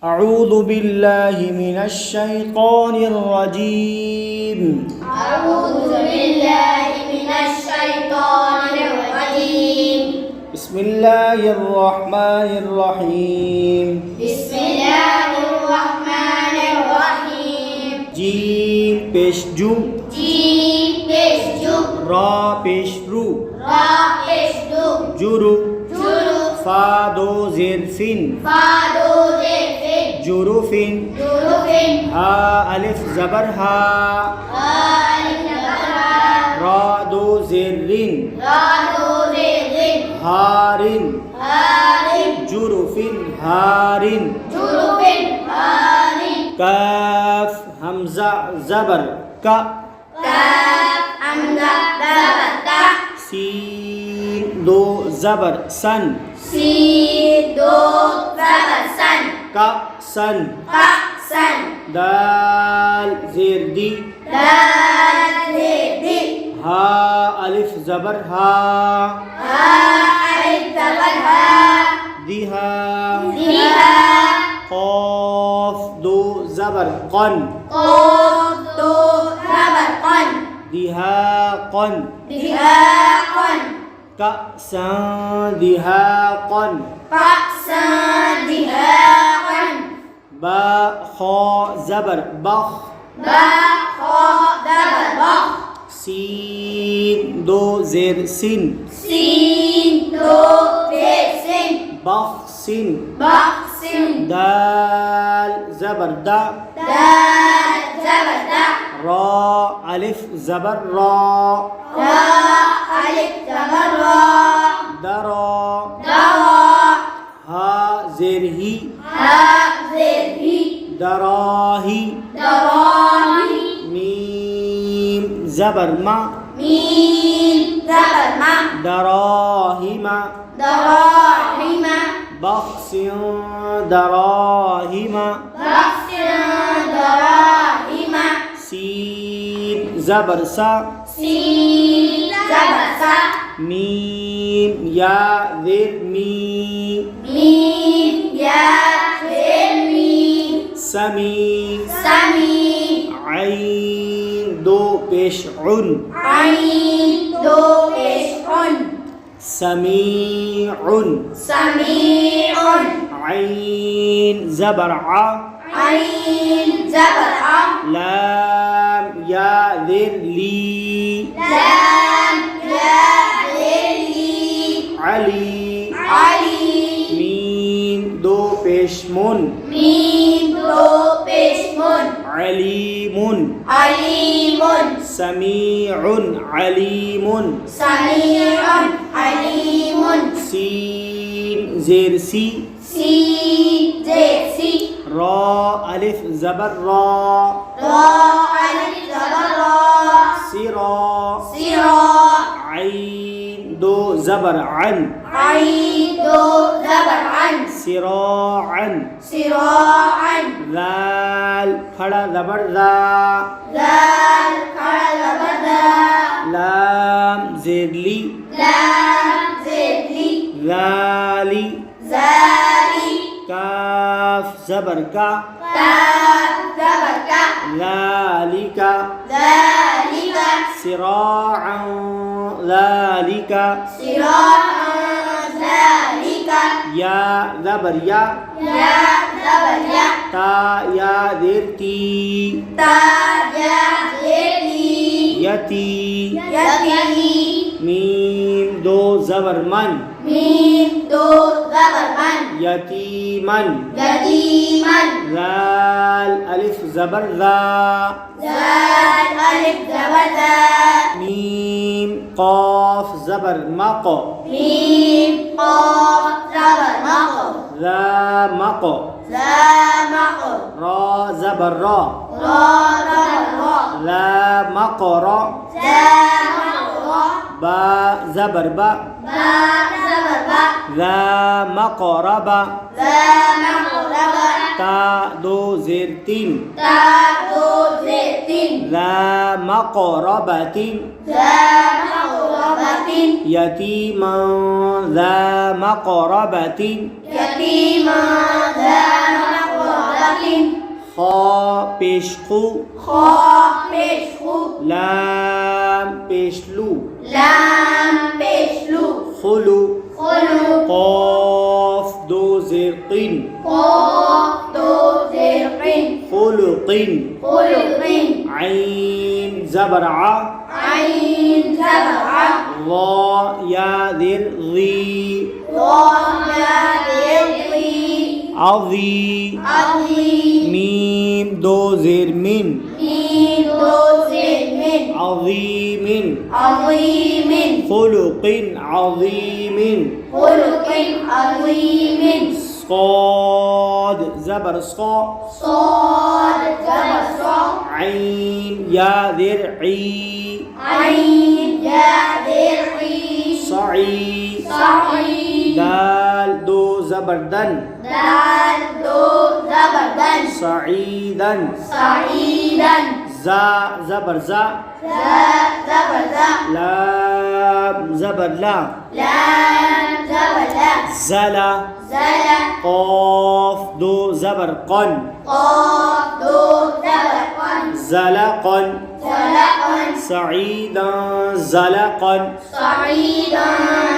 أعوذ بالله من الشيطان الرجيم أعوذ بالله من الشيطان الرجيم بسم الله الرحمن الرحيم بسم الله الرحمن الرحيم جيم पेश जू जीम पेश जू را पेश रू रा पेश दू जुरु जुरु फा दो जेर फिन फा दो जेर फिन जुरुफिन जुरुफिन हा अलिफ जबर हा अलिफ जबर हा रा दो जेर रिन रा दो जेर रिन हारिन हारिन जुरुफिन हारिन जुरुफिन हारिन काफ हमजा जबर का काफ हमजा जबर का सीन दो जबर सन सीन दो जबर सन का सन का सन दाल जेर दी दाल जेर दी हा अलिफ जबर हा हा अलिफ जबर हा दिहा दिहा कौफ दो जबर कन قاف दो जबर कन दिहा कन दिहा कन का सन दिहा कन कसा दिहा कन बा खौ जबर बख बा खा जबर बख सीन दो जेर सिन सीन दो जेर सिन बख सिन बख सिन दाल जबर दा दाल जबर दा را अलिफ जबर रा रा अलिफ जबर रा दरा दरा हा जेर ही हा जेर ही दराही दराही मीम जबर मा मीम जबर मा दराहिमा दराहिमा बख्स दराहिमा बख्सिया दराहिमा सीन जबर सा सीन जबर सा मीम या जेर मी मीम या जेर मीम समी समी आइन दो पेश उन आइन दो पेश उन समीउन समीउन आइन जबर आ आइन जबर आ लाम या जेर ली लाम या जेर ली अली अली मीम दो पेश मुन मीम दो पेश मुन अलीमुन अलीमुन समीउन अलीमुन समीउन अलीमुन सीन जेर सी सीन जेर सी रा अलिफ जबर रा रा अलिफ जबर रा सिरा सिरा आइन दो जबर अन आइन दो जबर अन सिराअन सिराअन लाल खड़ा जबर दा लाल खड़ा जबर दा लाम जेर ली लाम जेर ली लाली जाली काफ जबर का काफ जबर का लालिका ذلك सिराअन लालिका सिराअन ذلك या जबर या या जबर या ता या जेर ती ता या जेर ली यती यती मीम दो जबर मन मीम दो जबर मन यतीमन यतीमन लाल अलिफ जबर ला जाल अलिफ जबर दा मीम कौफ जबर मक मीम قاف जबर मक ला मक ला मक रा जबर रा रा जबर रा ला मक रा ला मक रा बा जबर बा बा जबर बा ला मकरबा ला मक रबा ता दो जेर तीन ता दो जेर तीन ला मकरबतिन ला मक रबातिन यतीमा ला मकरबतिन यतीमा ذا مقربة পেশকু خا پیش خو লাম পেশলু لام پیش لو খুলু خلو قاف দো জের কিন قاف دو زیر قین খুলুকিন خلقین عين زبر ع عین زبر ع ظا يا ذر ظي ضاد یا زیر ضی عظي عظی ميم دو زر من میم دو زیر من عظيم عظیم خلق عظيم خلق عظیم صاد زبر صا صاد زبر صا عين يا ذر عي عین یا زیر عی صعي صعی دال دو زبر دن دال دو زبر دن صعيدا سعیدا زا زبر زا زا زبر زا لام زبر لا لام زبر لا زلا زلا قاف دو زبر قن قاف دو زبر قن زلقا زلقا سعيدا زلقا سعيدا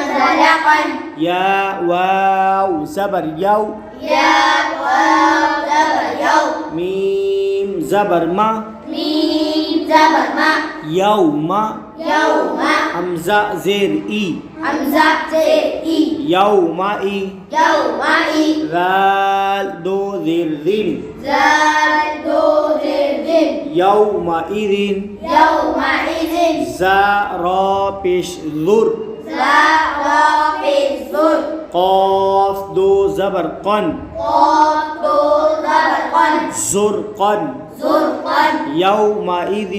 زلقا يا واو زبر يو يا واو زبر يو ميم زبر ما ميم زبر ما يوم يوم همزة زير إي همزة زير إي يوم إي يوم إي ذال دو ذر ذن زال دو زير ذن يومئذ يومئذ زا را پیش ذر زرا بالذر قاف دو زبر قن قاف دو زبر قن زرقا زرقا يومئذ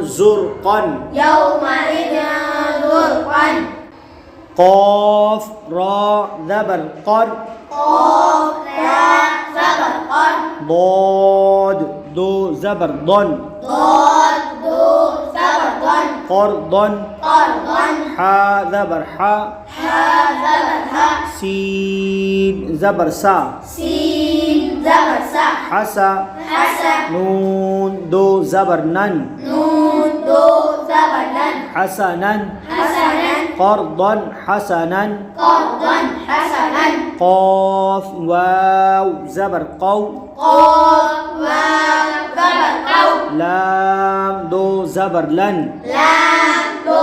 زرقا يومئذ زرقا قاف را زبر قر قاف را زبر قن ضاد دو زبر ضن ضاد دو زبر ضن قرضا قرضا حا زبر حا حا زبر ها سين زبر سا سين زبر سا حسا حسا نون دو زبر نن نون دو زبر نن حسنا حسنا قرضا حسنا قرضا حسنا قاف واو زبر قو قاف واو زبر قو لام دو زبر لن لام دو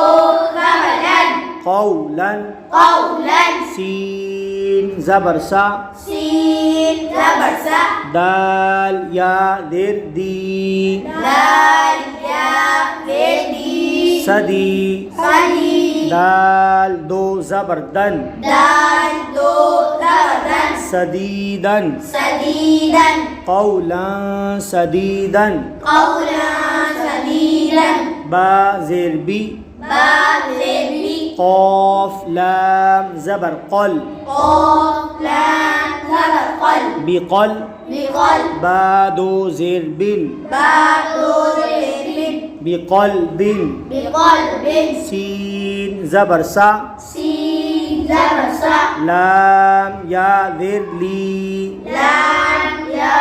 زبر لن قولا قولا سين زبر سا سين زبر سا دال يا ذر دي دال يا ذي سدي صلي دال دو زبر دن دال دو زبر دن سديدا سديدا قولا سديدا قولا سديدا با زر بي باب لبي قاف لام زبر قل قاف لام زبر قلب بقل بقلب بادو زر بن باب لبي بقلب بقلب سين زبر سا سين زبر سا لام يا ذر لي لام يا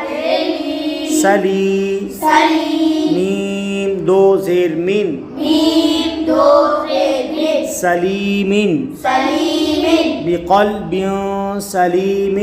ذي سلي سلي ميم دو زر من ميم دو ذي سليم سليم بقلب سليم